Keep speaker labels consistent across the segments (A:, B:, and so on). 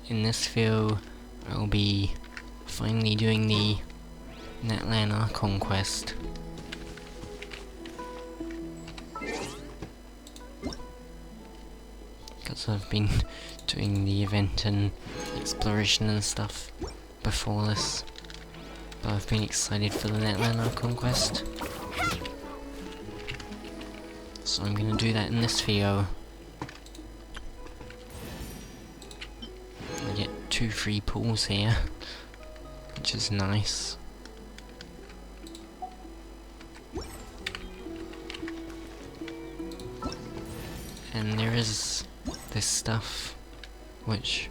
A: in this video, I'll be finally doing the Natlan Archon quest. Because I've been doing the event and exploration and stuff before this. But I've been excited for the Natlan Archon quest. So I'm gonna do that in this video. I get 2 free pools here, which is nice. And there is this stuff, which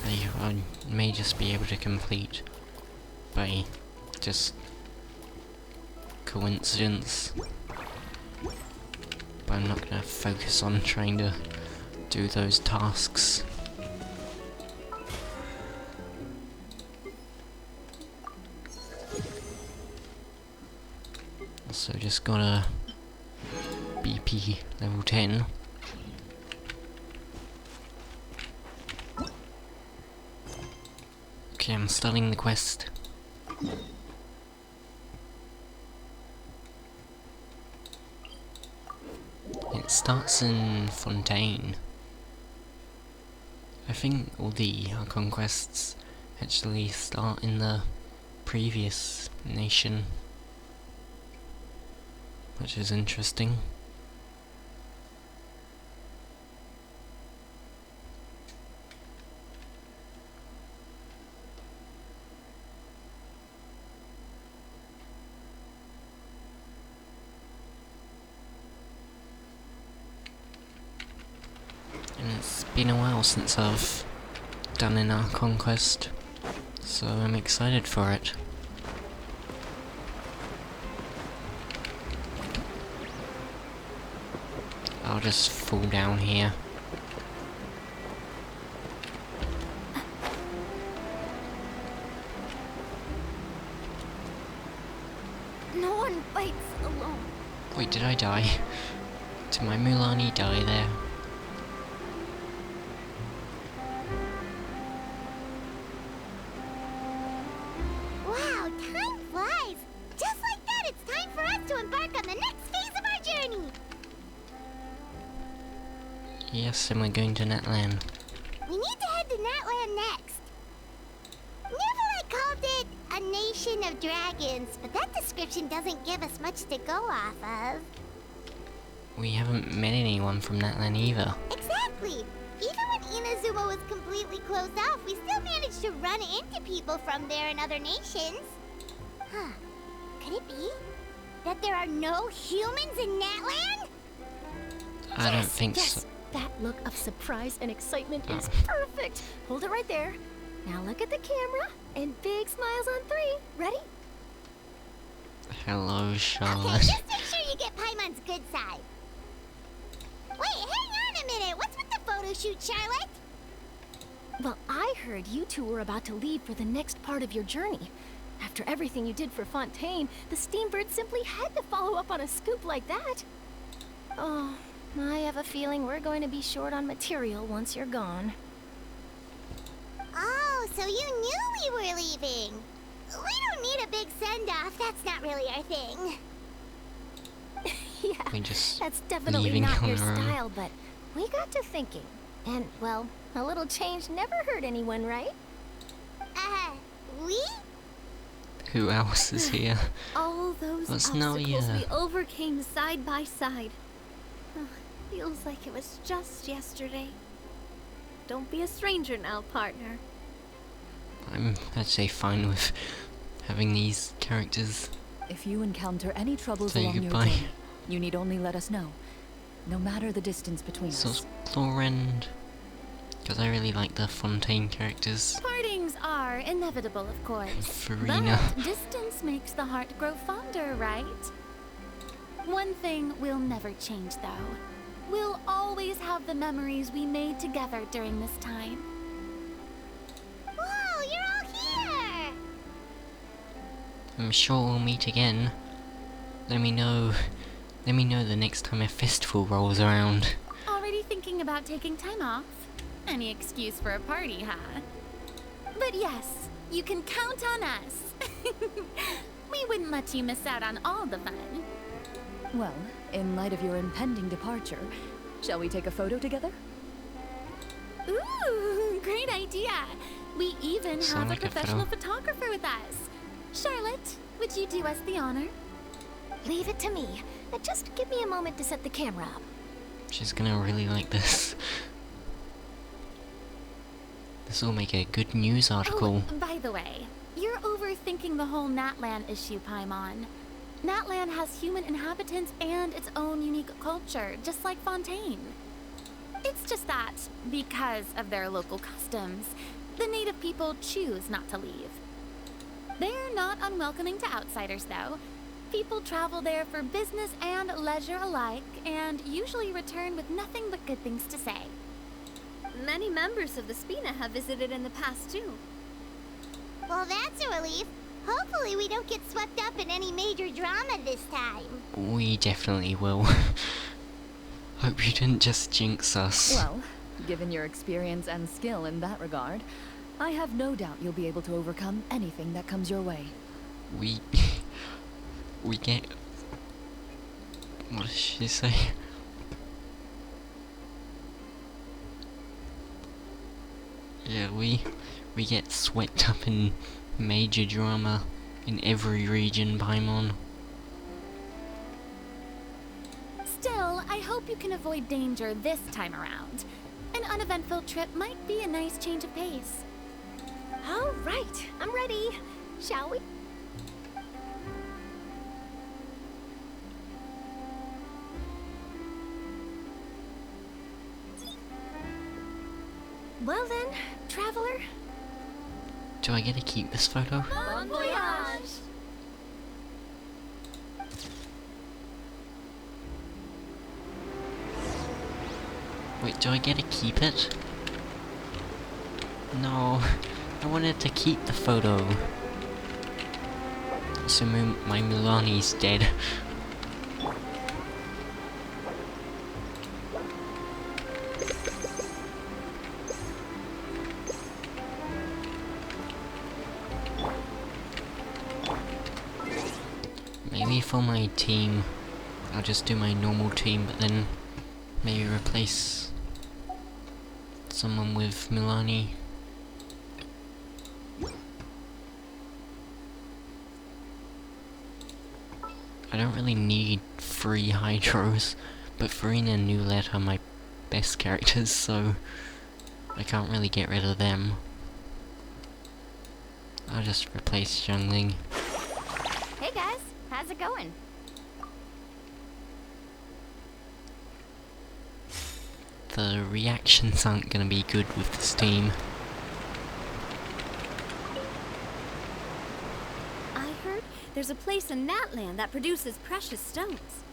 A: I may just be able to complete by just coincidence. But I'm not gonna focus on trying to do those tasks. So just gotta BP level 10. Okay, I'm starting the quest. It starts in Fontaine. I think all the Archon quests actually start in the previous nation, which is interesting. And it's been a while since I've done an Archon quest, so I'm excited for it. I'll just fall down here.
B: No one fights alone.
A: Wait, did I die? Did my Mulani die there?
B: Wow, time flies! Just like that, it's time for us to embark on the next phase of our journey!
A: Yes, and we're going to Natlan.
B: We need to head to Natlan next. Never called it a nation of dragons, but that description doesn't give us much to go off of.
A: We haven't met anyone from Natlan either.
B: Exactly! Even when Inazuma was completely closed off, we still managed to run into people from there in other nations. Huh. Could it be that there are no humans in Natlan?
A: I don't think so.
C: That look of surprise and excitement is perfect. Hold it right there. Now look at the camera and big smiles on 3. Ready?
A: Hello,
B: Okay,
A: Charlotte.
B: just make sure you get Paimon's good side. Wait, hang on a minute. What's with the photo shoot, Charlotte?
C: Well, I heard you two were about to leave for the next part of your journey. After everything you did for Fontaine, the Steambird simply had to follow up on a scoop like that. Oh, I have a feeling we're going to be short on material once you're gone.
B: Oh, so you knew we were leaving. We don't need a big send-off. That's not really our thing.
C: Yeah,
A: We just
C: that's definitely
A: leaving
C: not
A: on
C: your
A: our own.
C: style, but we got to thinking. And, well, a little change never hurt anyone, right?
B: We?
A: Who else is here?
D: All those
A: Well, it's
D: obstacles
A: not
D: we overcame side by side. Oh, feels like it was just yesterday. Don't be a stranger now, partner.
A: I'm actually fine with having these characters
E: If you encounter any troubles
A: say
E: along your
A: goodbye.
E: journey, you need only let us know. No matter the distance between
A: So
E: us.
A: Florend, because I really like the Fontaine characters.
D: Partings are inevitable, of course.
A: Farina.
D: But distance makes the heart grow fonder, right? One thing will never change, though. We'll always have the memories we made together during this time.
B: Whoa, you're all here!
A: I'm sure we'll meet again. Let me know the next time a festival rolls around.
D: Already thinking about taking time off? Any excuse for a party, huh? But yes, you can count on us. We wouldn't let you miss out on all the fun.
E: Well, in light of your impending departure, shall we take a photo together?
D: Ooh, great idea. We even
A: Sound
D: have
A: like
D: a
A: a
D: professional
A: photo.
D: photographer with us. Charlotte, would you do us the honor?
C: Leave it to me. Just give me a moment to set the camera up.
A: She's gonna really like this. This will make a good news article.
D: Oh, by the way, you're overthinking the whole Natlan issue, Paimon. Natlan has human inhabitants and its own unique culture, just like Fontaine. It's just that, because of their local customs, the native people choose not to leave. They're not unwelcoming to outsiders, though. People travel there for business and leisure alike, and usually return with nothing but good things to say.
F: Many members of the Spina have visited in the past, too.
B: Well, that's a relief. Hopefully we don't get swept up in any major drama this time.
A: We definitely will. Hope you didn't just jinx us.
E: Well, given your experience and skill in that regard, I have no doubt you'll be able to overcome anything that comes your way.
A: We get... What does she say? Yeah, we get swept up in major drama in every region, Paimon.
D: Still, I hope you can avoid danger this time around. An uneventful trip might be a nice change of pace.
C: All right, I'm ready. Shall we? Well then, traveler.
A: Do I get to keep this photo?
D: Bon voyage!
A: Wait, do I get to keep it? No, I wanted to keep the photo. So my Milani's dead. Maybe for my team, I'll just do my normal team, but then maybe replace someone with Milani. I don't really need 3 Hydros, but Farina and Newlet are my best characters, so I can't really get rid of them. I'll just replace Jungling.
B: Hey guys, how's it going?
A: The reactions aren't gonna be good with this team.
F: I heard there's a place in Natlan that produces precious stones.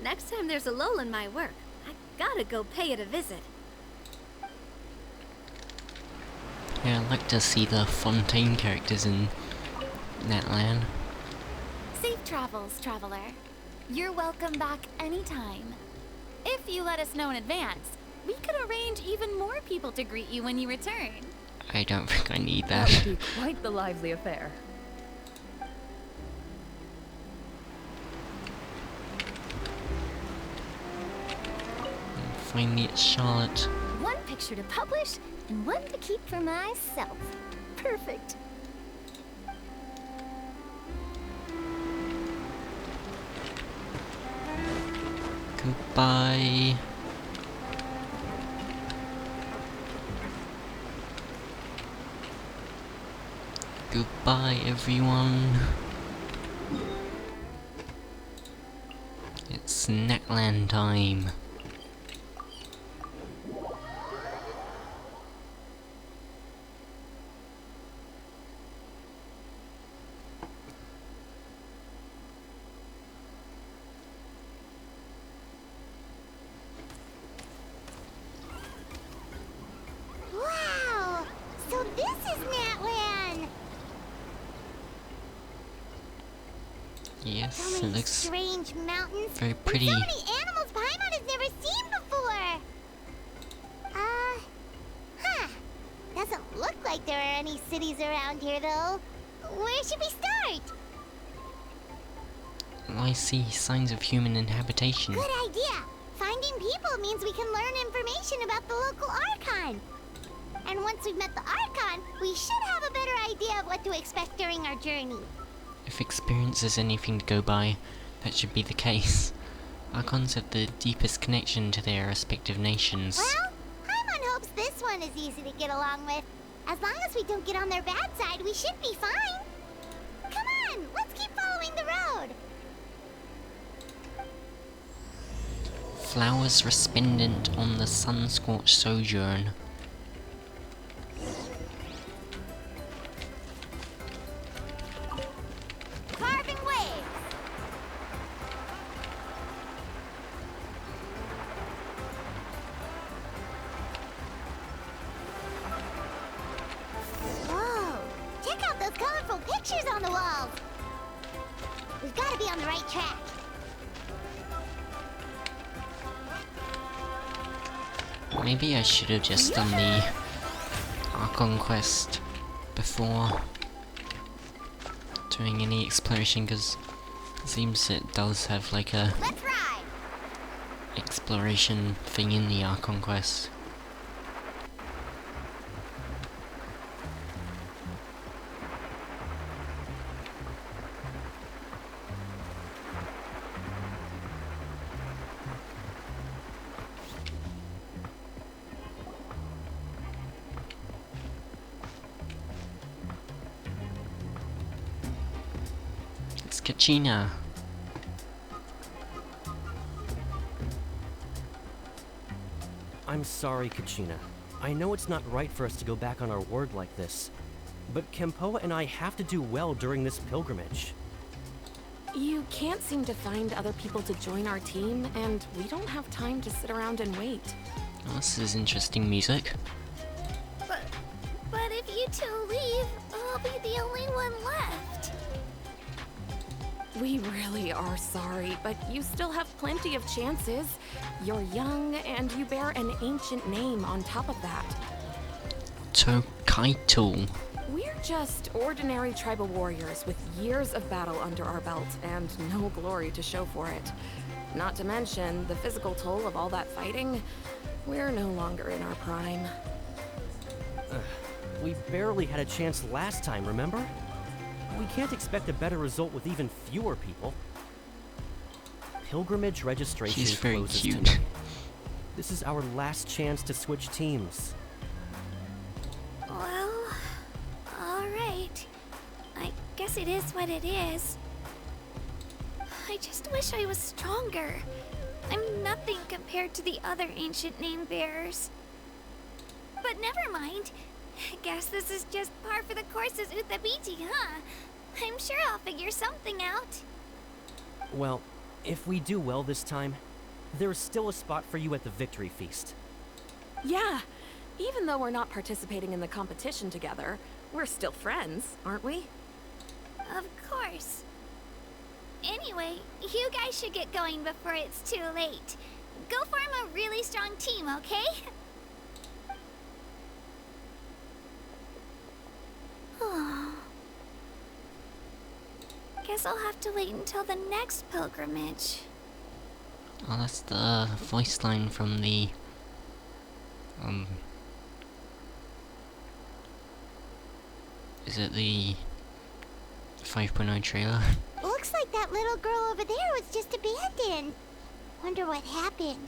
F: Next time there's a lull in my work, I gotta go pay it a visit.
A: Yeah, I'd like to see the Fontaine characters in Natlan.
D: Safe travels, traveler. You're welcome back anytime. If you let us know in advance, we could arrange even more people to greet you when you return.
A: I don't think I need
E: That
A: that.
E: would be quite the lively affair.
A: Finally, it's Charlotte.
C: One picture to publish and one to keep for myself. Perfect.
A: Goodbye. Goodbye, everyone. It's Natlan time.
B: Wow! So this is Natlan!
A: Yes,
B: So
A: it
B: many
A: looks
B: strange mountains.
A: very
B: and
A: pretty.
B: so many animals Paimon has never seen before! like there are any cities around here, though. Where should we start?
A: I see signs of human inhabitation.
B: Good idea. Finding people means we can learn information about the local Archon. And once we've met the Archon, we should have a better idea of what to expect during our journey.
A: If experience is anything to go by, that should be the case. Archons have the deepest connection to their respective nations.
B: Well, Paimon hopes this one is easy to get along with. As long as we don't get on their bad side, we should be fine. Come on, let's keep following the road.
A: Flowers resplendent on the sun-scorched sojourn.
B: Carving waves. Whoa! Check out those colorful pictures on the walls. We've got to be on the right track.
A: Maybe I should have just done the Archon quest before doing any exploration, because it seems it does have like a
B: Let's ride.
A: exploration thing in the Archon quest. It's Kachina.
G: I'm sorry, Kachina. I know it's not right for us to go back on our word like this, but Kempoa and I have to do well during this pilgrimage.
H: You can't seem to find other people to join our team, and we don't have time to sit around and wait.
A: Oh, this is interesting music.
B: But if you two leave, I'll be the only one left.
H: We really are sorry, but you still have plenty of chances. You're young, and you bear an ancient name on top of that.
A: Tokaito.
H: We're just ordinary tribal warriors with years of battle under our belt and no glory to show for it. Not to mention the physical toll of all that fighting. We're no longer in our prime.
G: We barely had a chance last time, remember? We can't expect a better result with even fewer people. Pilgrimage registration
A: She's very
G: closes
A: cute.
G: tonight. This is our last chance to switch teams.
B: Well, alright. I guess it is what it is. I just wish I was stronger. I'm nothing compared to the other ancient name bearers. But never mind. Guess this is just par for the course as Uthabiti, huh? I'm sure I'll figure something out.
G: Well, if we do well this time, there's still a spot for you at the victory feast.
H: Yeah, even though we're not participating in the competition together, we're still friends, aren't we?
B: Of course. Anyway, you guys should get going before it's too late. Go form a really strong team, okay? Guess I'll have to wait until the next pilgrimage.
A: Oh, that's the voice line from the is it the 5.0 trailer?
B: Looks like that little girl over there was just abandoned. Wonder what happened.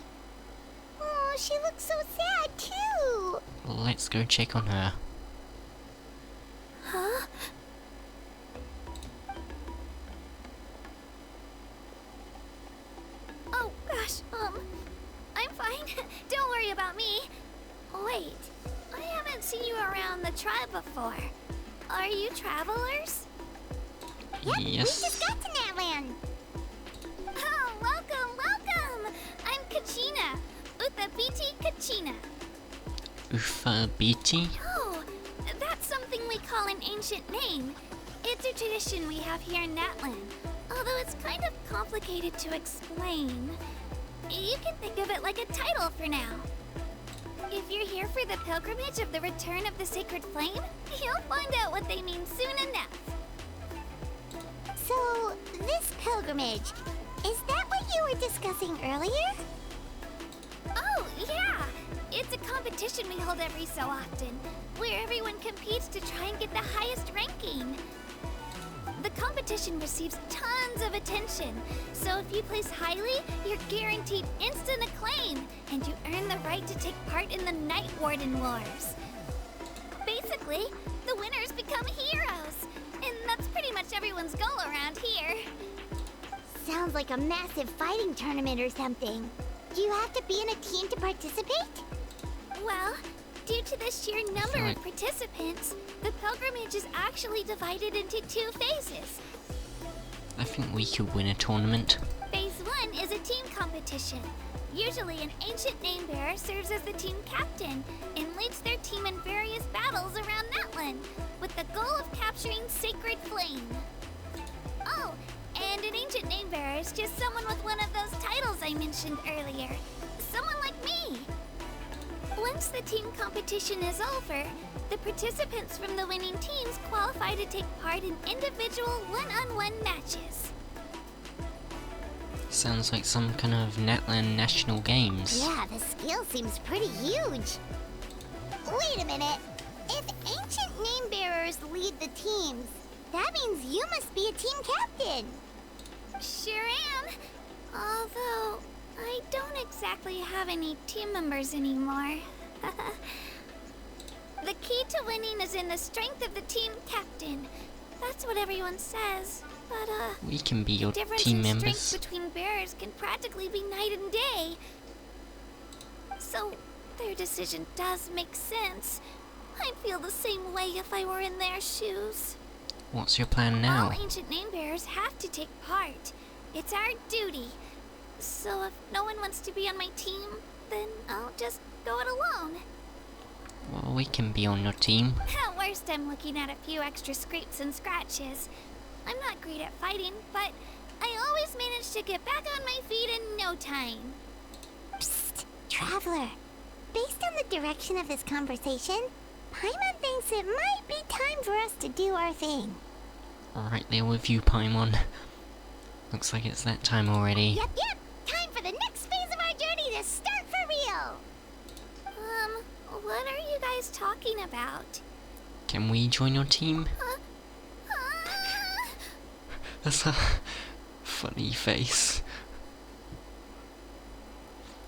B: Oh, she looks so sad too.
A: Let's go check on her.
B: Huh? Oh gosh, I'm fine. Don't worry about me. Wait, I haven't seen you around the tribe before. Are you travelers? Yep, we
A: Yes.
B: just got to Natlan. Oh, welcome, welcome! I'm Kachina. Uthabiti Kachina.
A: Uthabiti?
B: Oh, that's something we call an ancient name. It's a tradition we have here in Natlan, although it's kind of complicated to explain. You can think of it like a title for now. If you're here for the pilgrimage of the return of the sacred flame, you'll find out what they mean soon enough. So, this pilgrimage, is that what you were discussing earlier? Oh, yeah! It's a competition we hold every so often, where everyone competes to try and get the highest ranking. The competition receives tons of attention, so if you place highly, you're guaranteed instant acclaim, and you earn the right to take part in the Night Warden Wars. Basically, the winners become heroes, and that's pretty much everyone's goal around here. Sounds like a massive fighting tournament or something. Do you have to be in a team to participate? Well, due to the sheer number of participants, the pilgrimage is actually divided into 2 phases.
A: I think we could win a tournament.
B: Phase 1 is a team competition. Usually an ancient name-bearer serves as the team captain and leads their team in various battles around Natlan, with the goal of capturing Sacred Flame. Oh, and an ancient name-bearer is just someone with one of those titles I mentioned earlier. Someone like me. Once the team competition is over, the participants from the winning teams qualify to take part in individual one-on-one matches.
A: Sounds like some kind of Natlan National Games.
B: Yeah, the scale seems pretty huge. Wait a minute. If ancient name-bearers lead the teams, that means you must be a team captain. Sure am. Although, I don't exactly have any team members anymore. The key to winning is in the strength of the team captain. That's what everyone says. But,
A: we can be your
B: difference
A: team
B: in
A: members.
B: strength between bearers can practically be night and day. So, their decision does make sense. I'd feel the same way if I were in their shoes.
A: What's your plan now?
B: All ancient name bearers have to take part. It's our duty. So if no one wants to be on my team, then I'll just go it alone.
A: Well, we can be on your team.
B: At worst, I'm looking at a few extra scrapes and scratches. I'm not great at fighting, but I always manage to get back on my feet in no time. Psst, Traveler. Based on the direction of this conversation, Paimon thinks it might be time for us to do our thing.
A: Right there with you, Paimon. Looks like it's that time already.
B: Yep. Time for the next phase of our journey to start for real. What are you guys talking about?
A: Can we join your team? That's a funny face.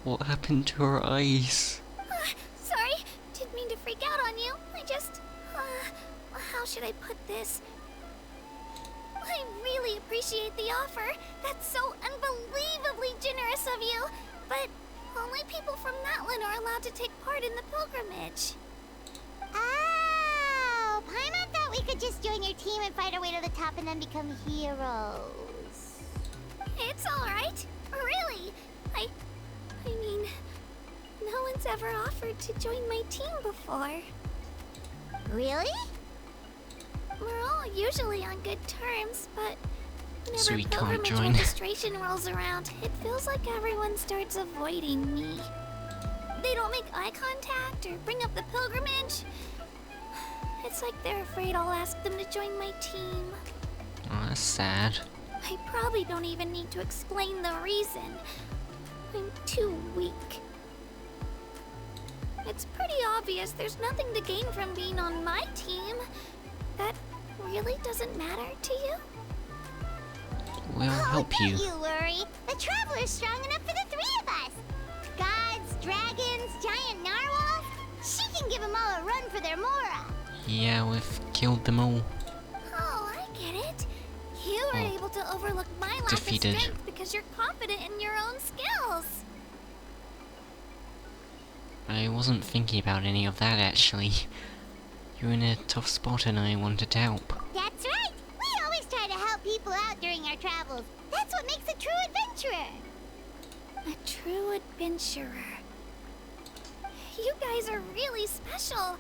A: What happened to her eyes?
B: Sorry, didn't mean to freak out on you. I just... how should I put this? I really appreciate the offer. That's so unbelievably generous of you. But only people from Natlan are allowed to take part in the pilgrimage. Oh, Paimon thought we could just join your team and fight our way to the top and then become heroes. It's alright. Really. I mean, no one's ever offered to join my team before. Really? We're all usually on good terms, but
A: So
B: whenever
A: we can't
B: pilgrimage
A: join.
B: registration rolls around, it feels like everyone starts avoiding me. They don't make eye contact or bring up the pilgrimage. It's like they're afraid I'll ask them to join my team.
A: Oh, that's sad.
B: I probably don't even need to explain the reason. I'm too weak. It's pretty obvious there's nothing to gain from being on my team. That really doesn't matter to you?
A: We'll help you.
B: Don't you worry. The Traveler's strong enough for the 3 of us. Gods, dragons, giant narwhals. She can give them all a run for their Mora.
A: Yeah, we've killed them all.
B: Oh, I get it. You were able to overlook my lack
A: Defeated.
B: of strength because you're confident in your own skills.
A: I wasn't thinking about any of that, actually. You're in a tough spot and I wanted to help.
B: That's right. We always try to help people out during our travels. That's what makes a true adventurer. A true adventurer. You guys are really special.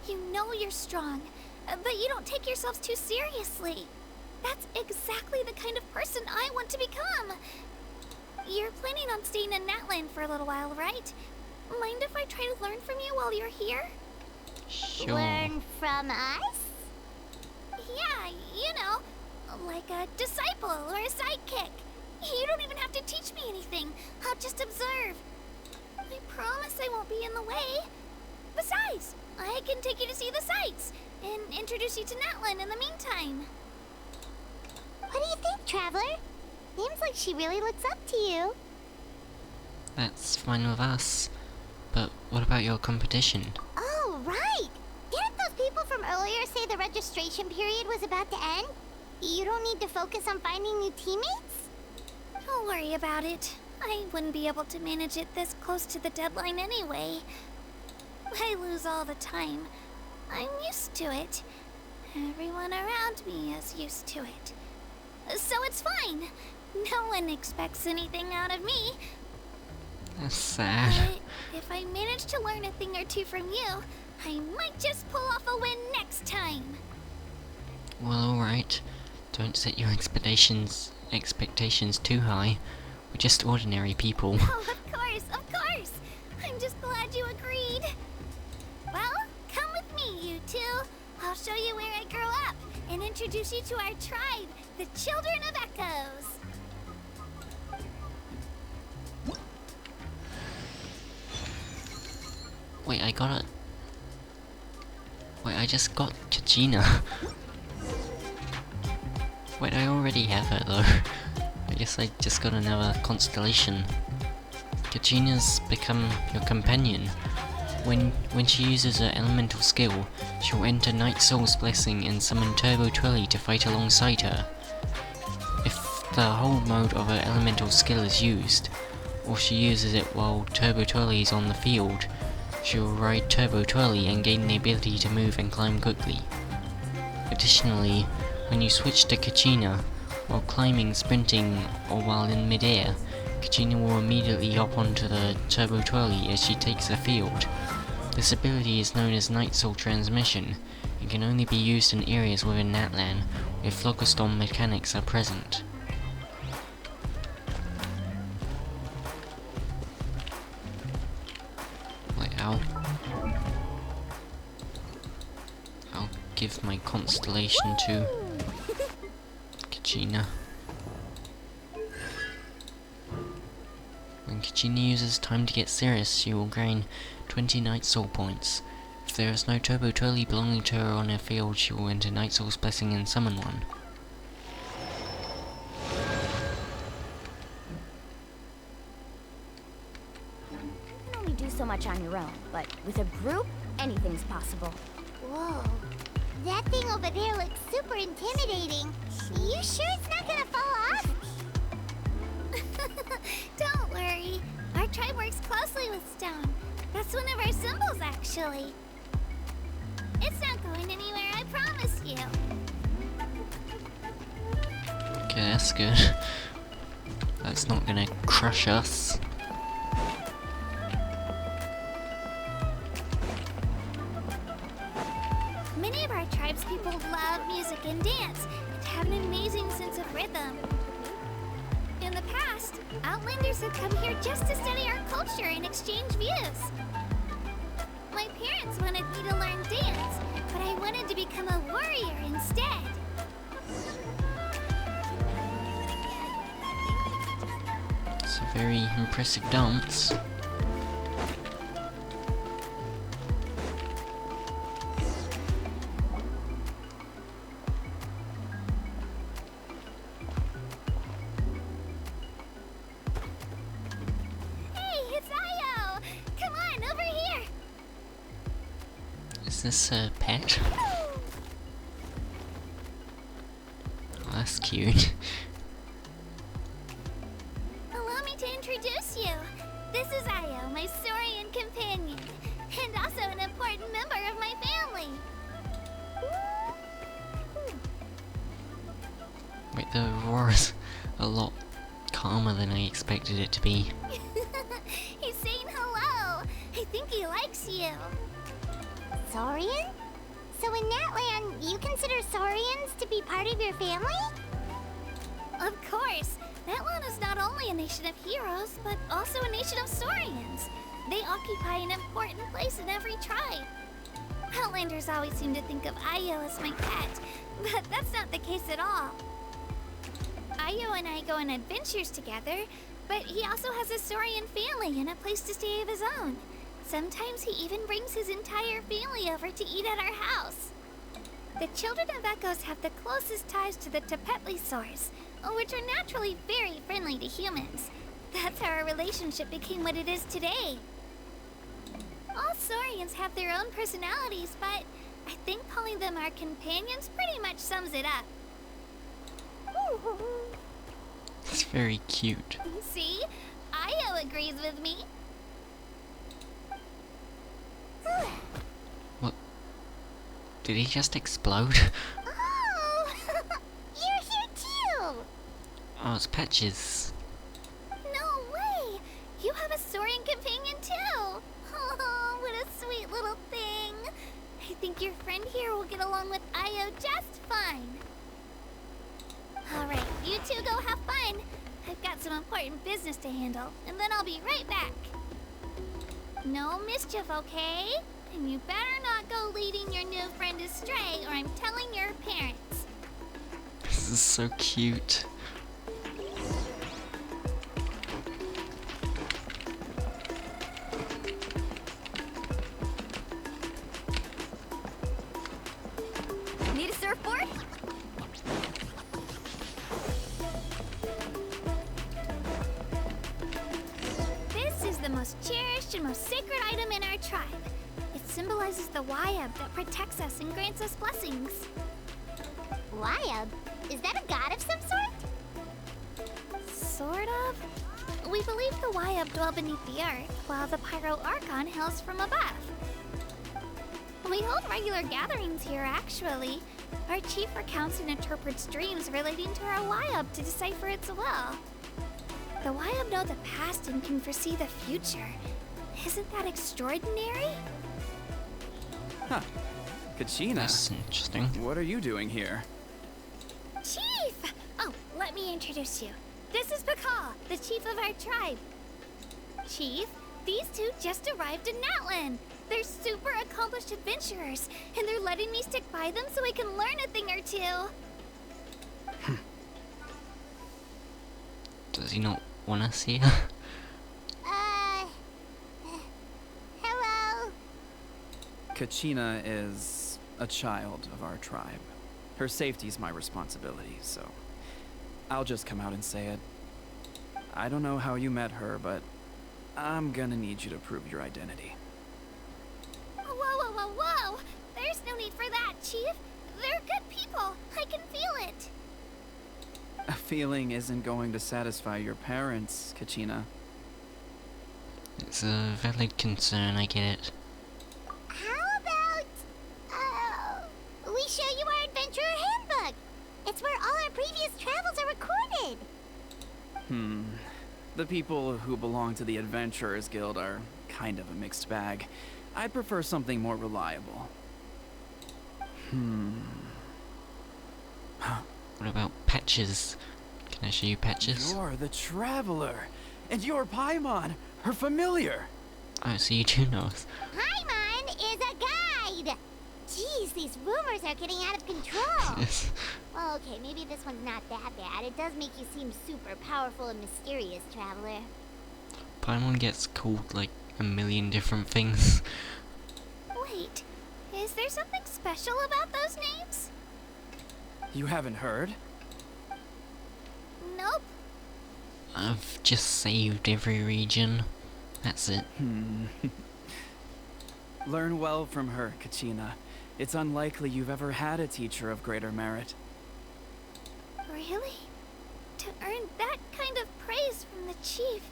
B: You know you're strong, but you don't take yourselves too seriously. That's exactly the kind of person I want to become. You're planning on staying in Natlan for a little while, right?
D: mind if I try to learn from you while you're here?
A: Sure.
B: Learn from us?
D: Yeah, you know, like a disciple or a sidekick. You don't even have to teach me anything. I'll just observe. I promise I won't be in the way. Besides, I can take you to see the sights and introduce you to Natlan in the meantime.
B: What do you think, Traveler? Seems like she really looks up to you.
A: That's fine with us. But what about your competition?
B: Oh, right! Didn't those people from earlier say the registration period was about to end? You don't need to focus on finding new teammates?
D: Don't worry about it. I wouldn't be able to manage it this close to the deadline anyway. I lose all the time. I'm used to it. Everyone around me is used to it. So it's fine. No one expects anything out of me.
A: That's sad.
D: But if I manage to learn a thing or two from you, I might just pull off a win next time.
A: Well, alright. Don't set your expectations too high. We're just ordinary people.
D: Oh, of course, of course. I'm just glad you agreed. Well, come with me, you two. I'll show you where I grew up and introduce you to our tribe, the Children of Echoes.
A: Wait, I just got Kachina. Wait, I already have her though. I guess I just got another constellation. Kachina's become your companion. When she uses her elemental skill, she'll enter Night Soul's Blessing and summon Turbo Twirly to fight alongside her. If the whole mode of her elemental skill is used, or she uses it while Turbo Twirly is on the field, she'll ride Turbo Twirly and gain the ability to move and climb quickly. Additionally, when you switch to Kachina, while climbing, sprinting, or while in mid-air, Kachina will immediately hop onto the Turbo Twirly as she takes the field. This ability is known as Night Soul Transmission and can only be used in areas within Natlan where Phlogiston mechanics are present. Wait, I'll give my constellation to Kachina. When Kachina uses Time to Get Serious, she will gain 20 Night Soul points. If there is no Turbo Twirly belonging to her on her field, she will enter Night Soul's Blessing and summon one.
I: You can only do so much on your own, but with a group, anything's possible.
B: Whoa. That thing over there looks super intimidating. You sure it's not gonna fall off?
D: Don't worry. Our tribe works closely with stone. That's one of our symbols, actually. It's not going anywhere, I promise you.
A: Okay, that's good. That's not gonna crush us.
D: Many of our tribespeople love music and dance and have an amazing sense of rhythm. In the past, Outlanders have come here just to study our culture and exchange views. My parents wanted me to learn dance, but I wanted to become a warrior instead.
A: It's a very impressive dance. Is this a pet? Oh, that's cute.
D: Allow me to introduce you. This is Io, my Saurian companion, and also an important member of my family.
A: Wait, the roar's a lot calmer than I expected it to be.
D: He's saying hello. I think he likes you.
B: Saurian? So in Natlan, you consider Saurians to be part of your family?
D: Of course. Natlan is not only a nation of heroes, but also a nation of Saurians.
B: They occupy an important place in every tribe. Outlanders always seem to think of Ayo as my pet, but that's not the case at all. Ayo and I go on adventures together, but he also has a Saurian family and a place to stay of his own. Sometimes he even brings his entire family over to eat at our house. The children of Echoes have the closest ties to the Tepetlisaurs, which are naturally very friendly to humans. That's how our relationship became what it is today. All Saurians have their own personalities, but I think calling them our companions pretty much sums it up.
A: It's very cute.
B: See? Ayo agrees with me.
A: What? Did he just explode?
B: Oh! You're here too!
A: Oh, it's Patches.
B: No way! You have a Saurian companion too! Oh, what a sweet little thing! I think your friend here will get along with Ayo just fine. Alright, you two go have fun. I've got some important business to handle, and then I'll be right back. No mischief, okay? And you better not go leading your new friend astray, or I'm telling your parents.
A: This is so cute.
F: Need a surfboard?
B: This is the most cherished and most sacred item in our tribe. It symbolizes the Wayab that protects us and grants us blessings. Wayab? Is that a god of some sort? Sort of. We believe the Wayab dwell beneath the earth, while the Pyro Archon hails from above. We hold regular gatherings here, actually. Our chief recounts and interprets dreams relating to our Wayab to decipher its will. The Wayab know the past and can foresee the future. Isn't that extraordinary?
J: Huh. Kachina,
A: That's interesting.
J: what are you doing here?
B: Chief! Oh, let me introduce you. This is Pakal, the chief of our tribe. Chief, these two just arrived in Natlan. They're super accomplished adventurers, and they're letting me stick by them so I can learn a thing or two.
A: Does he not want to see her?
B: Hello?
J: Kachina is a child of our tribe. Her safety's my responsibility, so I'll just come out and say it. I don't know how you met her, but I'm gonna need you to prove your identity.
B: Whoa! There's no need for that, Chief. They're good people. I can feel it.
J: A feeling isn't going to satisfy your parents, Kachina.
A: It's a valid concern, I get it.
B: How about, we show you our adventurer handbook? It's where all our previous travels are recorded.
J: The people who belong to the Adventurers Guild are kind of a mixed bag. I'd prefer something more reliable.
A: What about Patches? Can I show you Patches?
J: You're the Traveler, and you're Paimon, her familiar.
A: Oh, so you do know us.
B: Paimon is a guide. Jeez, these rumors are getting out of control.
A: Yes.
B: Well, okay, maybe this one's not that bad. It does make you seem super powerful and mysterious, Traveler.
A: Paimon gets called like a million different things.
B: Wait, is there something special about those names?
J: You haven't heard?
B: Nope.
A: I've just saved every region. That's it.
J: Learn well from her, Kachina. It's unlikely you've ever had a teacher of greater merit.
B: Really? To earn that kind of praise from the chief,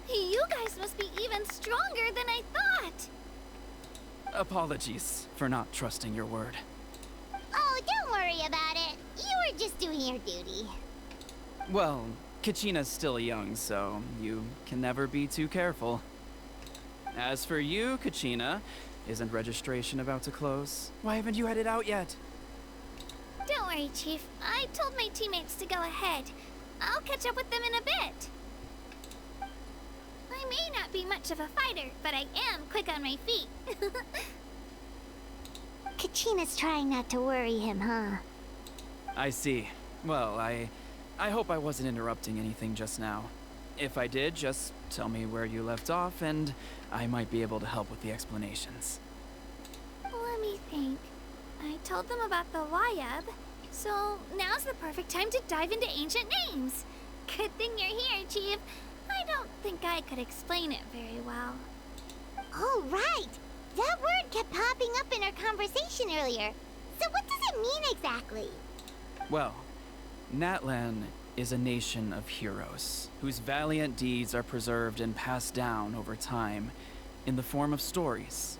B: you guys must be even stronger than I thought.
J: Apologies for not trusting your word.
B: Oh, don't worry about it. You were just doing your duty.
J: Well, Kachina's still young, so you can never be too careful. As for you, Kachina, isn't registration about to close? Why haven't you headed out yet?
B: Don't worry, Chief. I told my teammates to go ahead. I'll catch up with them in a bit. I may not be much of a fighter, but I am quick on my feet. Kachina's trying not to worry him, huh?
J: I see. Well, I hope I wasn't interrupting anything just now. If I did, just tell me where you left off, and I might be able to help with the explanations.
B: Let me think. I told them about the Wayab, so now's the perfect time to dive into ancient names. Good thing you're here, Chief. I don't think I could explain it very well. Oh, right! That word kept popping up in our conversation earlier. So what does it mean exactly?
J: Well, Natlan is a nation of heroes, whose valiant deeds are preserved and passed down over time in the form of stories.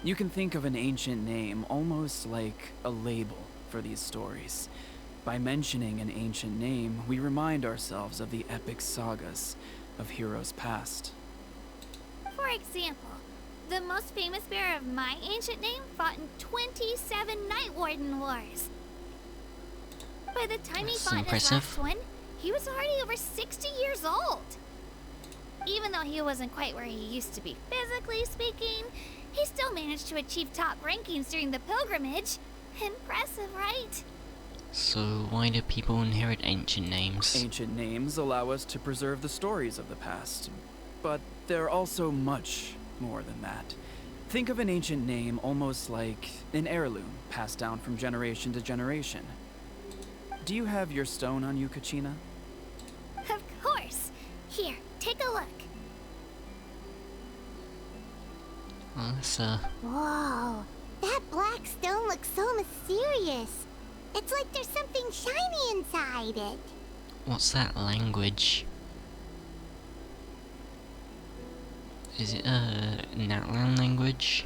J: You can think of an ancient name almost like a label for these stories. By mentioning an ancient name, we remind ourselves of the epic sagas of heroes past.
B: For example, the most famous bearer of my ancient name fought in 27 Night Warden Wars. By the time he
A: That's
B: fought
A: impressive.
B: in his last one, he was already over 60 years old. Even though he wasn't quite where he used to be physically speaking, he still managed to achieve top rankings during the pilgrimage. Impressive, right?
A: So why do people inherit ancient names?
J: Ancient names allow us to preserve the stories of the past, but they're also much more than that. Think of an ancient name almost like an heirloom passed down from generation to generation. Do you have your stone on you, Kachina?
B: Of course. Here, take a look.
A: Oh, that's
B: Whoa, that black stone looks so mysterious. It's like there's something shiny inside it.
A: what's that language? Is it a Natlan language?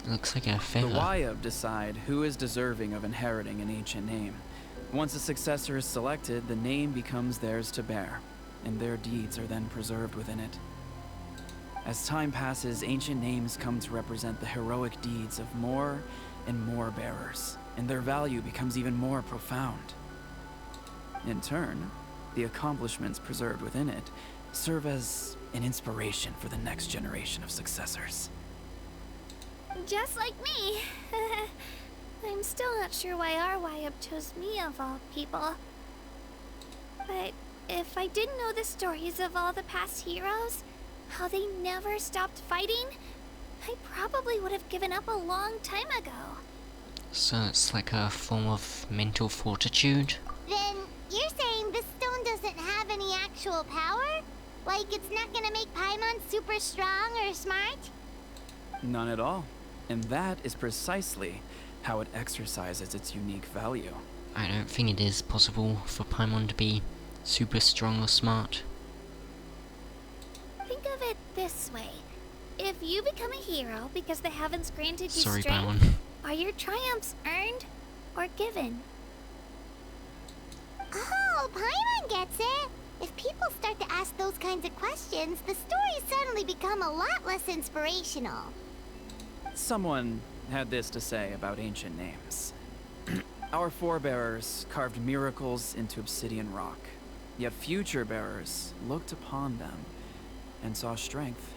A: It looks like a
J: The
A: feather.
J: Wayab decide who is deserving of inheriting an ancient name. Once a successor is selected, the name becomes theirs to bear, and their deeds are then preserved within it. As time passes, ancient names come to represent the heroic deeds of more and more bearers, and their value becomes even more profound. In turn, the accomplishments preserved within it serve as an inspiration for the next generation of successors.
B: Just like me. I'm still not sure why our Wayab chose me of all people. But if I didn't know the stories of all the past heroes, how they never stopped fighting, I probably would have given up a long time ago.
A: So it's like a form of mental fortitude?
B: Then you're saying this stone doesn't have any actual power? Like it's not gonna make Paimon super strong or smart?
J: None at all. And that is precisely how it exercises its unique value.
A: I don't think it is possible for Paimon to be super strong or smart.
B: Think of it this way. If you become a hero because the heavens granted you
A: Sorry,
B: strength,
A: Paimon.
B: are your triumphs earned or given? Oh, Paimon gets it! If people start to ask those kinds of questions, the stories suddenly become a lot less inspirational.
J: Someone had this to say about ancient names. Our forebearers carved miracles into obsidian rock, yet future bearers looked upon them and saw strength.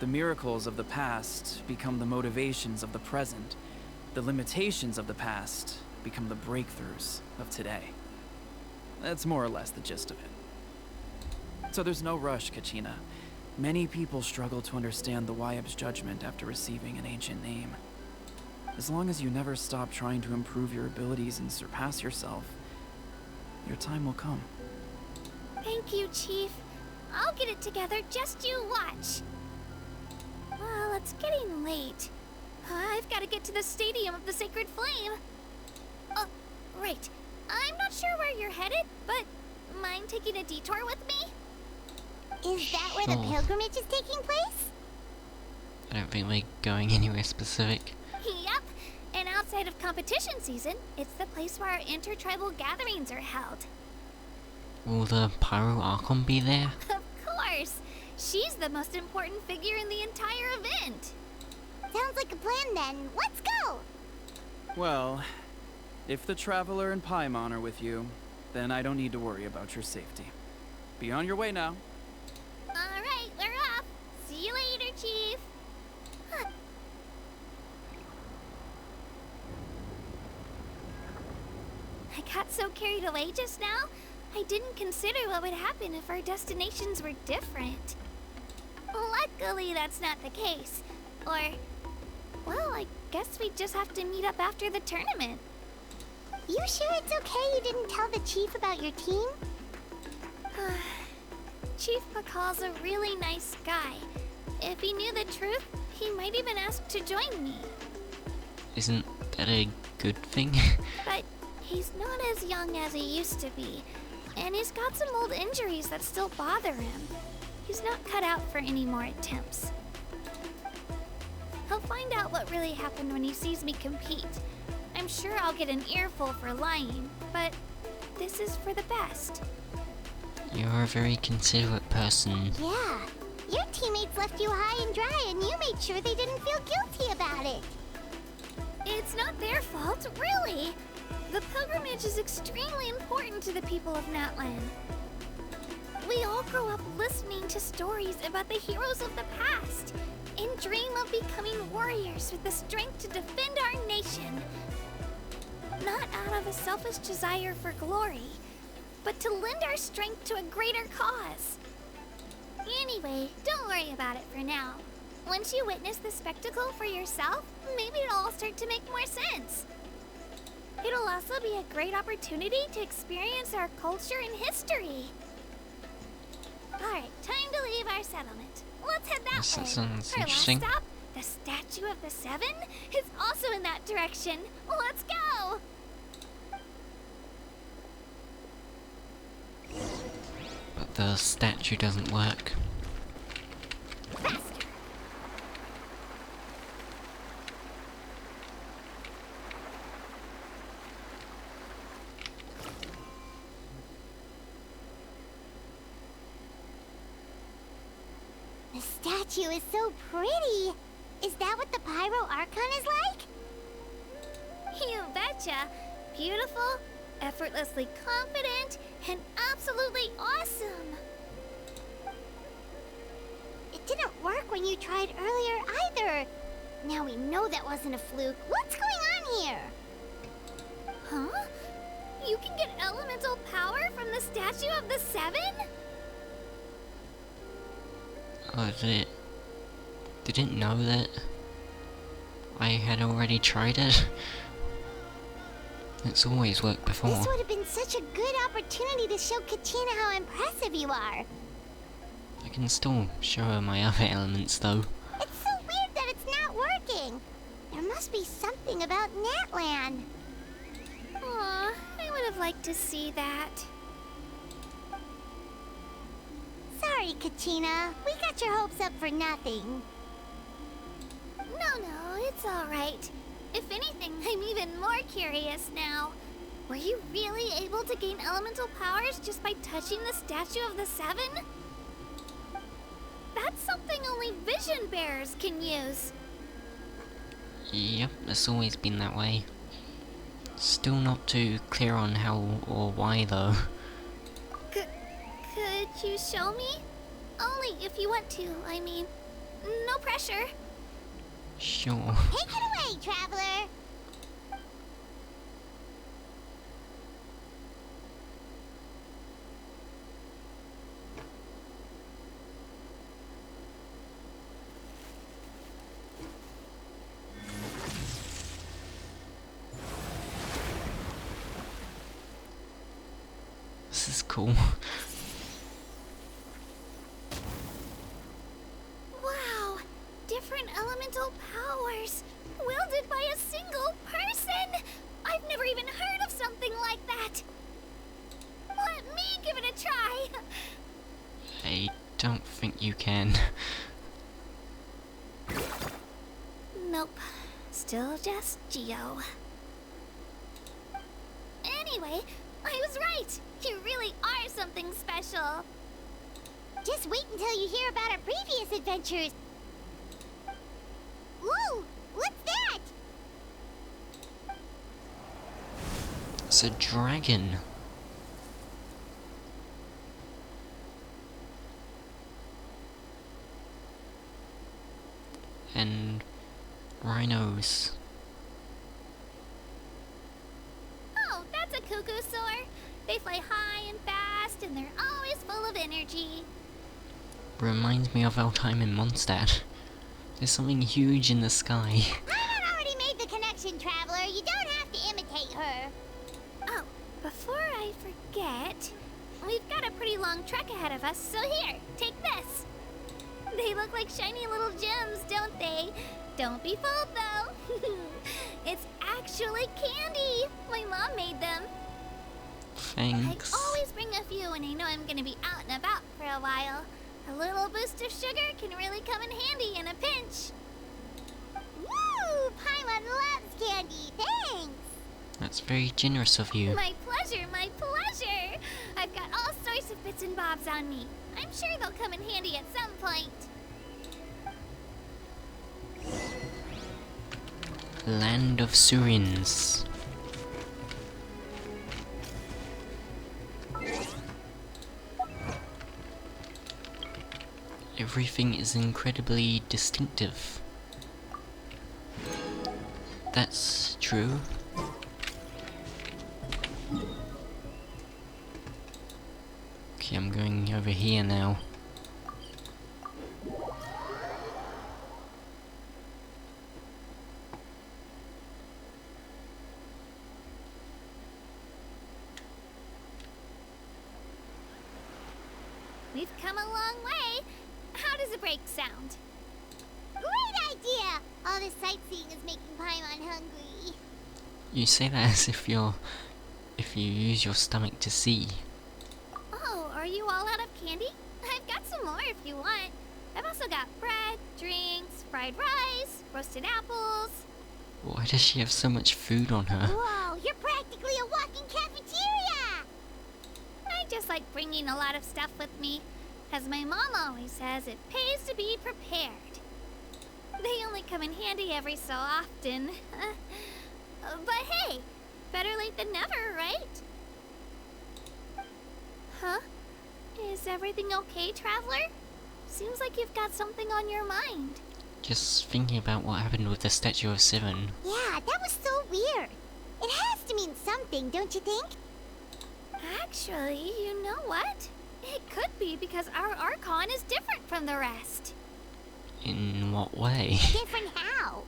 J: The miracles of the past become the motivations of the present. The limitations of the past become the breakthroughs of today. That's more or less the gist of it. So there's no rush, Kachina. Many people struggle to understand the Wayab's judgment after receiving an ancient name. As long as you never stop trying to improve your abilities and surpass yourself, your time will come.
B: Thank you, Chief. I'll get it together, just you watch. Well, it's getting late. I've got to get to the Stadium of the Sacred Flame. Oh, right. I'm not sure where you're headed, but mind taking a detour with me? Is that where the
A: Sure.
B: pilgrimage is taking place?
A: I don't think we're going anywhere specific.
B: Yep. And outside of competition season, it's the place where our intertribal gatherings are held.
A: Will the Pyro Archon be there?
B: Of course. She's the most important figure in the entire event. Sounds like a plan then. Let's go!
J: Well, if the Traveler and Paimon are with you, then I don't need to worry about your safety. Be on your way now.
B: Alright, we're off. See you later, Chief. Huh.
F: I got so carried away just now, I didn't consider what would happen if our destinations were different.
B: Luckily, that's not the case. Or,
F: Well, I guess we just have to meet up after the tournament.
B: you sure it's okay you didn't tell the Chief about your team?
F: Chief Pakal's a really nice guy. If he knew the truth, he might even ask to join me.
A: Isn't that a good thing?
F: But he's not as young as he used to be, and he's got some old injuries that still bother him. He's not cut out for any more attempts. He'll find out what really happened when he sees me compete. I'm sure I'll get an earful for lying, but this is for the best.
A: You're a very considerate person.
B: Yeah. Your teammates left you high and dry and you made sure they didn't feel guilty about it.
F: It's not their fault, really. The pilgrimage is extremely important to the people of Natlan. We all grow up listening to stories about the heroes of the past and dream of becoming warriors with the strength to defend our nation. Not out of a selfish desire for glory, but to lend our strength to a greater cause.
B: Anyway, don't worry about it for now.
F: Once you witness the spectacle for yourself, maybe it'll all start to make more sense. It'll also be a great opportunity to experience our culture and history.
B: Alright, time to leave our settlement. Let's head that
A: Yes,
B: way.
A: that sounds
F: Our last
A: interesting.
F: stop, the Statue of the Seven, is also in that direction. Let's go!
A: But the statue doesn't work.
B: Faster. The statue is so pretty. Is that what the Pyro Archon is like?
F: You betcha. Beautiful, effortlessly confident, and absolutely awesome.
B: It didn't work when you tried earlier either. Now we know that wasn't a fluke. What's going on here?
F: Huh? You can get elemental power from the Statue of the Seven?
A: Oh, didn't know that I had already tried it. It's always worked before.
B: This would have been such a good opportunity to show Kachina how impressive you are.
A: I can still show her my other elements though.
B: It's so weird that it's not working. There must be something about Natlan.
F: Aw, I would have liked to see that.
B: Sorry, Kachina. We got your hopes up for nothing.
F: No, it's alright. If anything, I'm even more curious now. Were you really able to gain elemental powers just by touching the Statue of the Seven? That's something only vision bearers can use.
A: Yep, it's always been that way. Still not too clear on how or why though.
F: Could you show me? Only if you want to, I mean. No pressure.
A: Sure.
B: Take it away, traveler.
A: This is cool.
F: Wow! Different elemental powers! Wielded by a single person! I've never even heard of something like that! Let me give it a try!
A: I don't think you can.
F: Nope. Still just Geo. Anyway, I was right! You really are something special!
B: Just wait until you hear about our previous adventures. Whoa! What's that?
A: It's a dragon. rhinos.
F: Oh, that's a cuckoo soar. They fly high and fast, and they're always full of energy.
A: Reminds me of our time in Mondstadt. There's something huge in the sky.
B: Paimon already made the connection, Traveler. You don't have to imitate her.
F: Oh, before I forget, we've got a pretty long trek ahead of us, so here, take this. They look like shiny little gems, don't they? Don't be fooled, though. It's actually candy. My mom made them.
A: Thanks.
F: I always bring a few when I know I'm gonna be out and about for a while. A little boost of sugar can really come in handy in a pinch.
B: Woo! Paimon loves candy. Thanks.
A: That's very generous of you.
F: My pleasure, my pleasure. I've got all sorts of bits and bobs on me. I'm sure they'll come in handy at some point.
A: Land of Surins. Everything is incredibly distinctive. That's true. Okay, I'm going over here now.
F: We've come a long way. How does a break sound?
B: Great idea! All this sightseeing is making Paimon hungry.
A: You say that as if you use your stomach to see.
F: Oh, are you all out of candy? I've got some more if you want. I've also got bread, drinks, fried rice, roasted apples.
A: Why does she have so much food on her?
B: Whoa, you're practically a walking cafeteria!
F: I just like bringing a lot of stuff with me. As my mom always says, it pays to be prepared. They only come in handy every so often. But hey, better late than never, right? Huh? Is everything okay, Traveler? Seems like you've got something on your mind.
A: Just thinking about what happened with the Statue of Seven.
B: Yeah, that was so weird. It has to mean something, don't you think?
F: Actually, you know what? It could be because our Archon is different from the rest.
A: In what way?
B: Different how?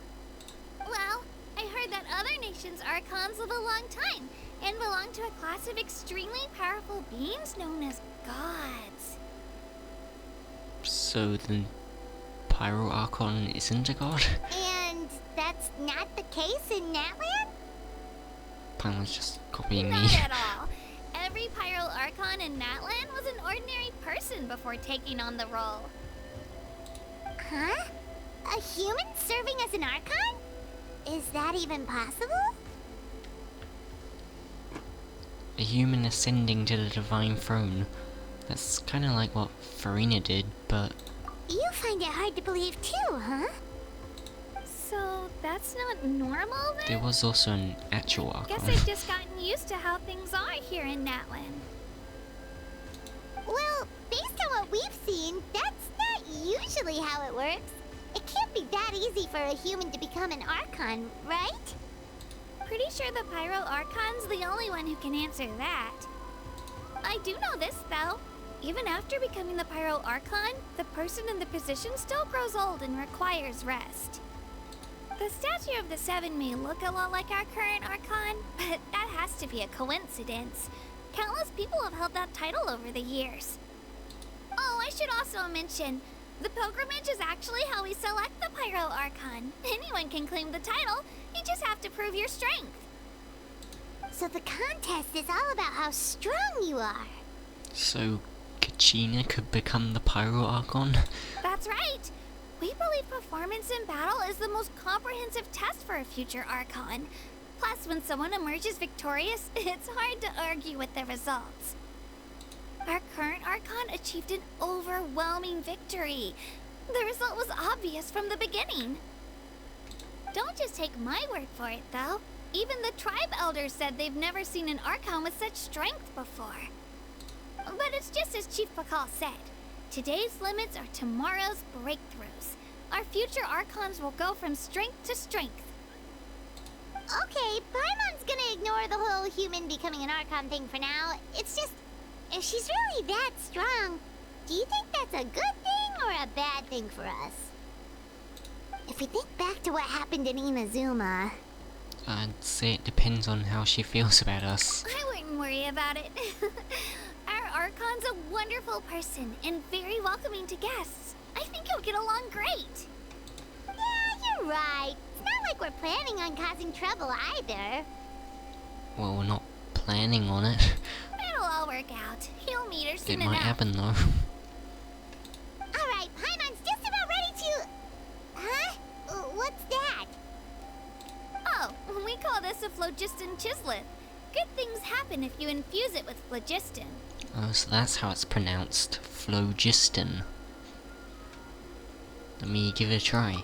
F: Well, I heard that other nations' Archons live a long time and belong to a class of extremely powerful beings known as gods.
A: So the Pyro Archon isn't a god?
B: And that's not the case in Natlan?
A: Paimon's just copying me.
F: Not at all. Every Pyro Archon in Natlan was an ordinary person before taking on the role.
B: Huh? A human serving as an Archon? Is that even possible?
A: A human ascending to the divine throne. That's kind of like what Farina did, but
B: You find it hard to believe too, huh?
F: So that's not normal then?
A: there was also an actual Archon.
F: Guess I've just gotten used to how things are here in Natlan.
B: Well, based on what we've seen, that's not usually how it works. It can't be that easy for a human to become an Archon, right?
F: Pretty sure the Pyro Archon's the only one who can answer that. I do know this, though. Even after becoming the Pyro Archon, the person in the position still grows old and requires rest. The Statue of the Seven may look a lot like our current Archon, but that has to be a coincidence. Countless people have held that title over the years. Oh, I should also mention, the pilgrimage is actually how we select the Pyro Archon. Anyone can claim the title, you just have to prove your strength.
B: So the contest is all about how strong you are.
A: So Kachina could become the Pyro Archon?
F: That's right. We believe performance in battle is the most comprehensive test for a future Archon. Plus, when someone emerges victorious, it's hard to argue with the results. Our current Archon achieved an overwhelming victory. The result was obvious from the beginning. Don't just take my word for it, though. Even the tribe elders said they've never seen an Archon with such strength before. But it's just as Chief Pakal said. Today's limits are tomorrow's breakthroughs. our future Archons will go from strength to strength.
B: Okay, Paimon's gonna ignore the whole human becoming an Archon thing for now. It's just, if she's really that strong, do you think that's a good thing or a bad thing for us? If we think back to what happened in Inazuma...
A: I'd say it depends on how she feels about us.
F: I wouldn't worry about it. Our Archon's a wonderful person and very welcoming to guests. I think you'll get along great.
B: Yeah, you're right. It's not like we're planning on causing trouble either.
A: Well, we're not planning on it.
F: It'll all work out. He'll meet her soon
A: It might
F: enough.
A: happen though.
B: Alright, Paimon's just about ready to... Huh? What's that?
F: Oh, we call this a phlogiston chisleth. Good things happen if you infuse it with phlogiston.
A: Oh, so that's how it's pronounced. Phlogiston. Let me give it a try.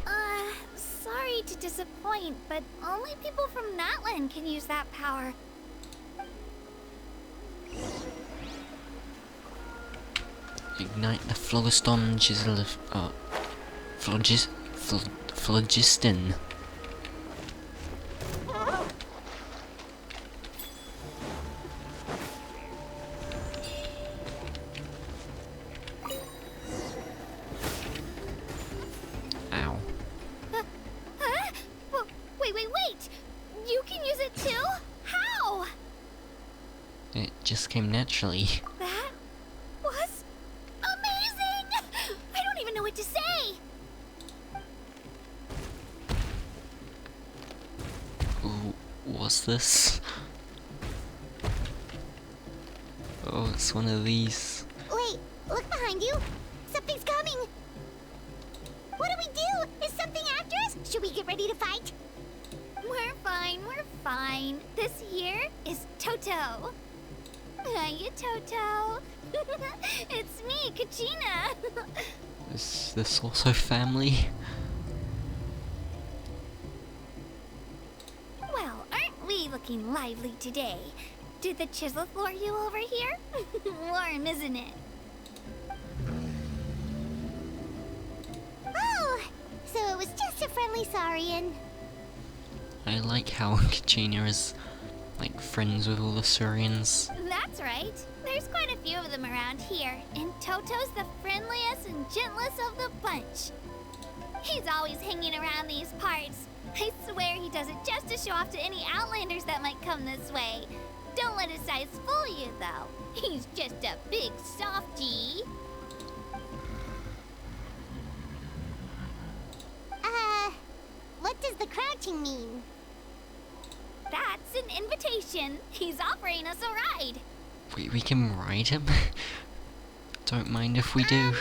F: Sorry to disappoint, but only people from Natlan can use that power.
A: Ignite the phlogiston chisel of... phlogiston. Ow.
F: Huh? Wait! You can use it too? How?
A: It just came naturally.
F: That was amazing! I don't even know what to say!
A: Ooh, what's this? Oh, it's one of these.
B: Wait, look behind you. Something's coming. What do we do? Is something after us? Should we get ready to fight?
F: We're fine. This here is Toto. Hiya, Toto. It's me, Kachina.
A: Is this also family?
F: Well, aren't we looking lively today? Did the chisel lure you over here? Warm, isn't it?
B: Oh, so it was just a friendly Saurian.
A: I like how Kachina is, like, friends with all the Saurians.
F: That's right. There's quite a few of them around here, and Toto's the friendliest and gentlest of the bunch. He's always hanging around these parts. I swear he does it just to show off to any Outlanders that might come this way. Don't let his size fool you, though. He's just a big softie.
B: What does the crouching mean?
F: That's an invitation. He's offering us a ride.
A: We can ride him? Don't mind if we do.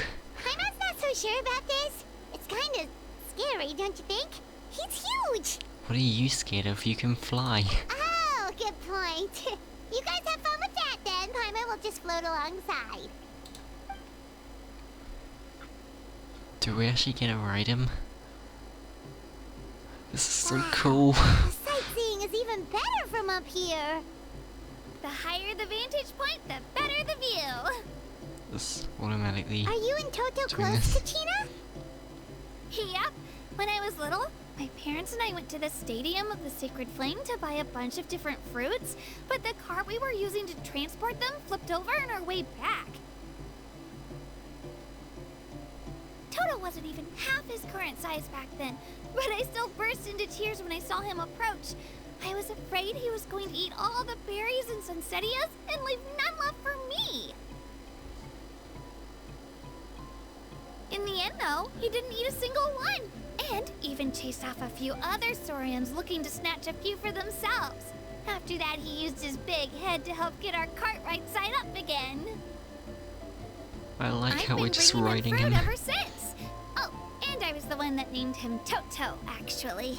B: Paimon's not so sure about this. It's kinda scary, don't you think? He's huge!
A: What are you scared of? You can fly.
B: Oh, good point. You guys have fun with that then. Paimon will just float alongside.
A: Do we actually get to ride him? This is so cool.
B: The sightseeing is even better from up here.
F: The higher the vantage point, the better the view.
A: This automatically...
B: Are you and Toto
A: doing
B: close,
A: this.
B: Kachina?
F: Yep. When I was little, my parents and I went to the Stadium of the Sacred Flame to buy a bunch of different fruits, but the cart we were using to transport them flipped over on our way back. Toto wasn't even half his current size back then, but I still burst into tears when I saw him approach. I was afraid he was going to eat all the berries and sunsettias and leave none left for me. In the end, though, he didn't eat a single one, and even chased off a few other Saurians looking to snatch a few for themselves. After that, he used his big head to help get our cart right side up again.
A: I like how we're just
F: bringing
A: riding
F: fruit
A: him.
F: ever since. Oh, and I was the one that named him Toto, actually.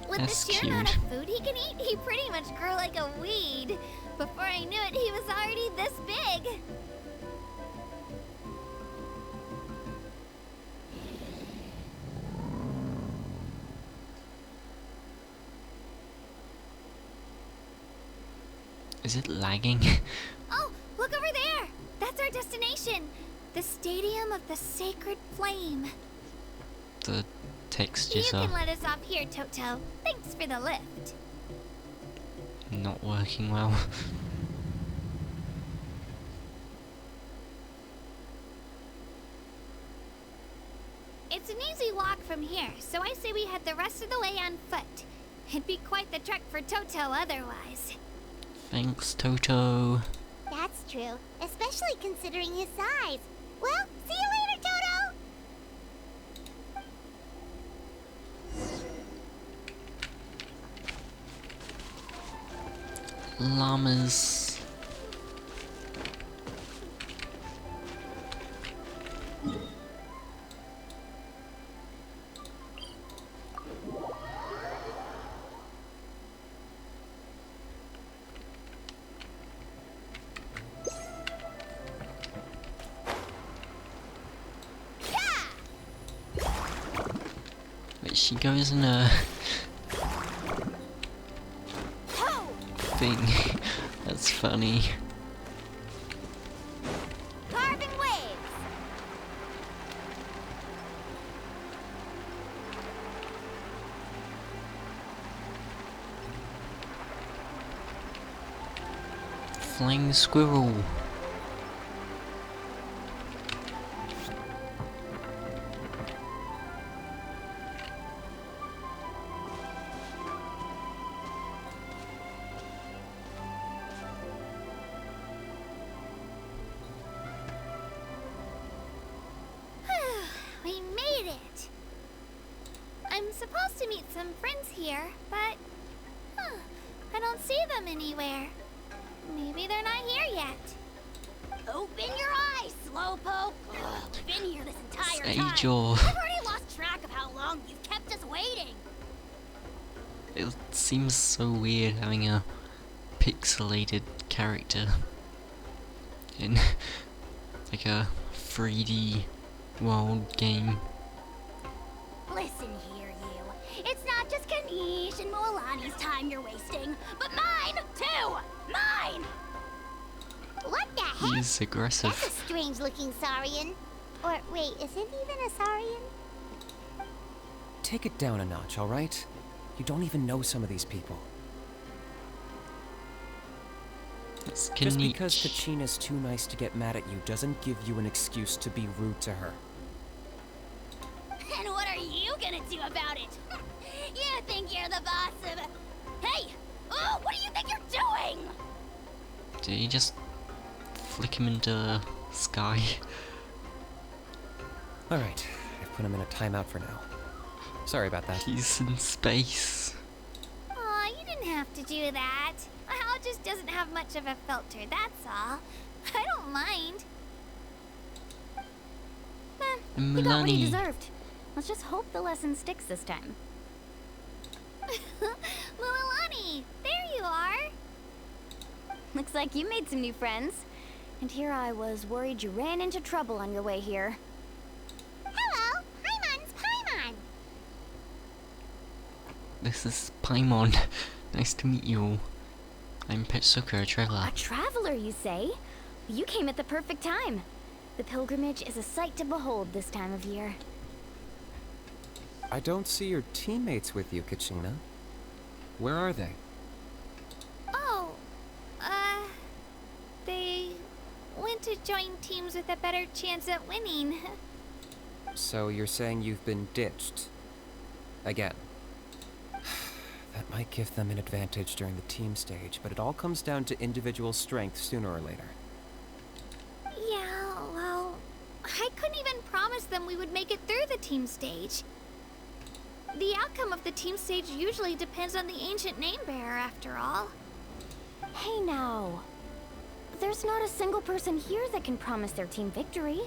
F: With
A: That's
F: the sheer amount
A: cute.
F: of food he can eat, he pretty much grew like a weed. Before I knew it, he was already this big.
A: Is it lagging?
F: Oh, look over there! That's our destination. The Stadium of the Sacred Flame.
A: The
F: You
A: textures
F: can
A: are
F: let us off here, Toto. Thanks for the lift.
A: not working well.
F: It's an easy walk from here, so I say we head the rest of the way on foot. It'd be quite the trek for Toto otherwise.
A: Thanks, Toto.
B: That's true, especially considering his size. Well, see you later, Toto!
A: Llamas. Wait, she goes in a thing. That's funny.
B: Carving waves!
A: Flying squirrel.
F: We made it! I'm supposed to meet some friends here, but... I don't see them anywhere. Maybe they're not here yet.
B: Open your eyes, Slowpoke! We've been here this entire
A: Sage
B: time.
A: or
B: I've already lost track of how long you've kept us waiting.
A: it seems so weird having a pixelated character in like a 3D world game.
B: Listen here, you. It's not just Kanish and Moalani's time you're wasting, but mine, too! Mine! What the heck?
A: He's aggressive.
B: That's a strange-looking Saurian. Or, wait, is it even a Saurian?
K: Take it down a notch, alright? You don't even know some of these people.
A: It's
K: Just because
A: Kanish.
K: Kachina's too nice to get mad at you doesn't give you an excuse to be rude to her.
B: And what are you gonna do about it? You think you're the boss of... Hey! Oh, what do you think you're doing?
A: Did he just flick him into the sky?
K: Alright, I've put him in a timeout for now. Sorry about that.
A: He's in space.
F: Aw, you didn't have to do that. My house just doesn't have much of a filter, that's all. I don't mind.
A: And
C: You got what you
A: Milani.
C: deserved. Let's just hope the lesson sticks this time.
F: Mualani, there you are.
C: Looks like you made some new friends. And here I was worried you ran into trouble on your way here.
B: Hello, Paimon's Paimon.
A: This is Paimon. Nice to meet you all. I'm Patchsoka, a traveler.
C: A traveler, you say? You came at the perfect time. The pilgrimage is a sight to behold this time of year.
K: I don't see your teammates with you, Kachina. Where are they?
F: Oh, they went to join teams with a better chance at winning.
K: So you're saying you've been ditched? Again. That might give them an advantage during the team stage, but it all comes down to individual strength sooner or later.
F: Yeah, well, I couldn't even promise them we would make it through the team stage. The outcome of the team stage usually depends on the ancient name bearer, after all.
C: Hey now. There's not a single person here that can promise their team victory.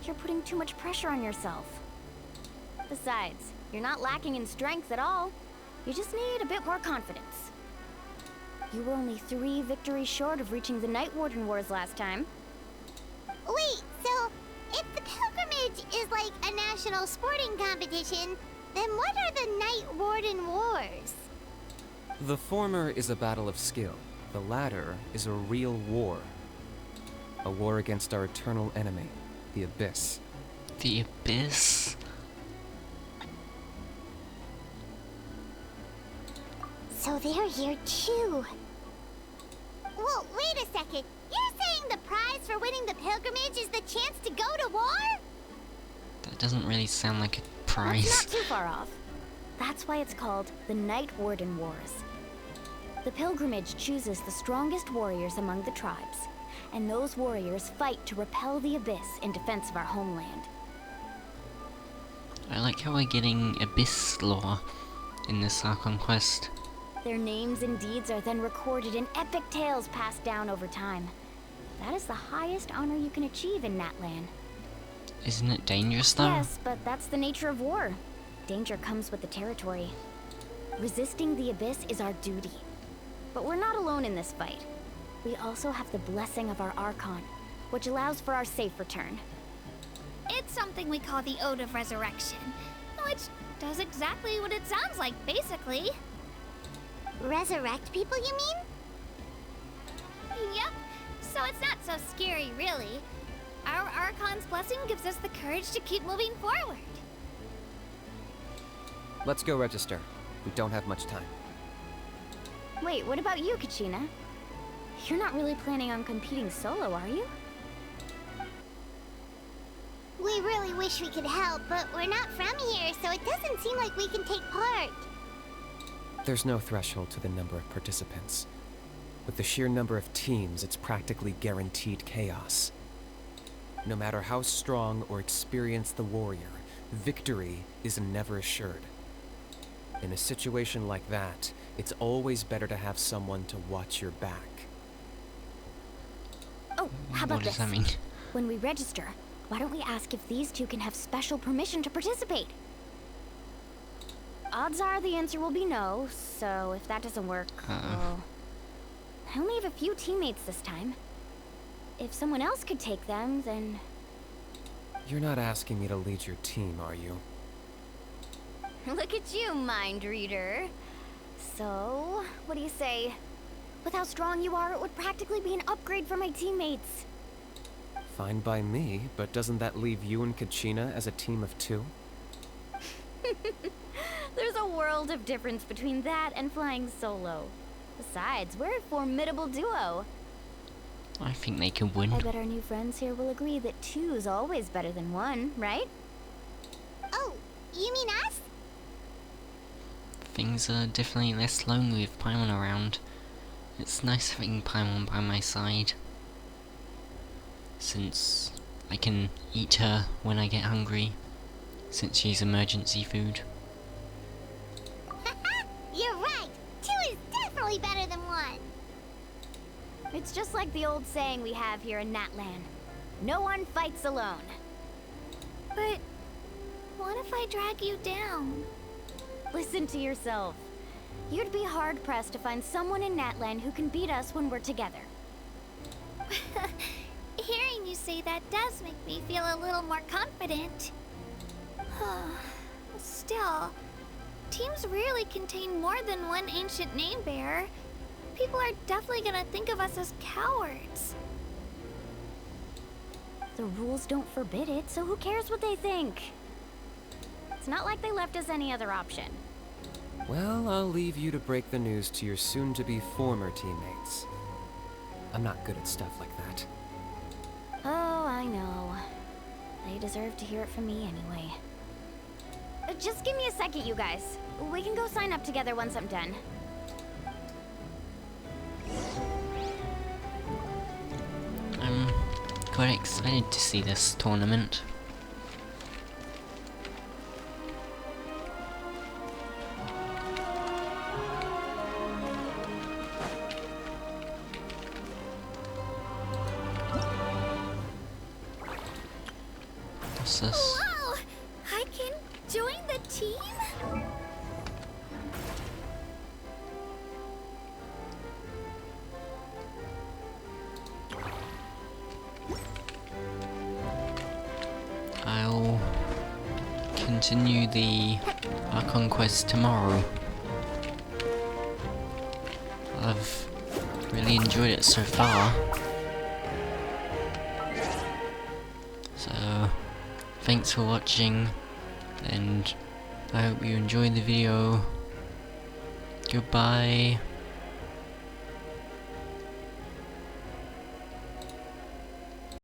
C: You're putting too much pressure on yourself. Besides, you're not lacking in strength at all. You just need a bit more confidence. You were only 3 victories short of reaching the Night Warden Wars last time.
B: Wait, so if the pilgrimage is like a national sporting competition, then what are the Night Warden Wars?
K: The former is a battle of skill. The latter is a real war. A war against our eternal enemy, The Abyss.
A: The Abyss?
B: So they're here too. Well, wait a second. You're saying the prize for winning the pilgrimage is the chance to go to war?
A: That doesn't really sound like a
I: That's
A: prize.
I: not too far off. That's why it's called the Night Warden Wars. The pilgrimage chooses the strongest warriors among the tribes, and those warriors fight to repel the Abyss in defense of our homeland.
A: I like how we're getting Abyss lore in this Archon quest.
I: Their names and deeds are then recorded in epic tales passed down over time. That is the highest honor you can achieve in Natlan.
A: Isn't it dangerous though?
I: Yes, but that's the nature of war. Danger comes with the territory. Resisting the Abyss is our duty. But we're not alone in this fight. We also have the blessing of our Archon, which allows for our safe return.
F: It's something we call the Ode of Resurrection, which does exactly what it sounds like, basically.
B: Resurrect people, you mean?
F: Yep, so it's not so scary, really. Our Archon's blessing gives us the courage to keep moving forward.
K: Let's go register. We don't have much time.
I: Wait, what about you, Kachina? You're not really planning on competing solo, are you?
B: We really wish we could help, but we're not from here, so it doesn't seem like we can take part.
K: There's no threshold to the number of participants. With the sheer number of teams, it's practically guaranteed chaos. No matter how strong or experienced the warrior, victory is never assured. In a situation like that, it's always better to have someone to watch your back.
I: Oh, how about
A: What does
I: this?
A: that mean?
I: When we register, why don't we ask if these two can have special permission to participate? Odds are the answer will be no, so if that doesn't work, well, I only have a few teammates this time. If someone else could take them, then...
K: You're not asking me to lead your team, are you?
I: Look at you, mind reader. So, what do you say? With how strong you are, it would practically be an upgrade for my teammates.
K: Fine by me, but doesn't that leave you and Kachina as a team of two?
I: There's a world of difference between that and flying solo. Besides, we're a formidable duo.
A: I think they can win.
I: I bet our new friends here will agree that two's always better than one, right?
B: Oh, you mean us?
A: Things are definitely less lonely with Paimon around. It's nice having Paimon by my side. Since I can eat her when I get hungry. Since she's emergency food.
B: You're right. Two is definitely better than one.
I: It's just like the old saying we have here in Natlan. No one fights alone.
F: But what if I drag you down?
I: Listen to yourself. You'd be hard-pressed to find someone in Natlan who can beat us when we're together.
F: Hearing you say that does make me feel a little more confident. Still, teams rarely contain more than one ancient name bearer. People are definitely gonna think of us as cowards.
I: The rules don't forbid it, so who cares what they think? It's not like they left us any other option.
K: Well, I'll leave you to break the news to your soon-to-be former teammates. I'm not good at stuff like that.
I: Oh, I know. They deserve to hear it from me anyway. Just give me a second, you guys. We can go sign up together once I'm done.
A: I'm quite excited to see this tournament. What's this?
F: Wow! I can join the team?
A: I'll continue the Archon quest tomorrow. I've really enjoyed it so far. So thanks for watching, and I hope you enjoyed the video. Goodbye.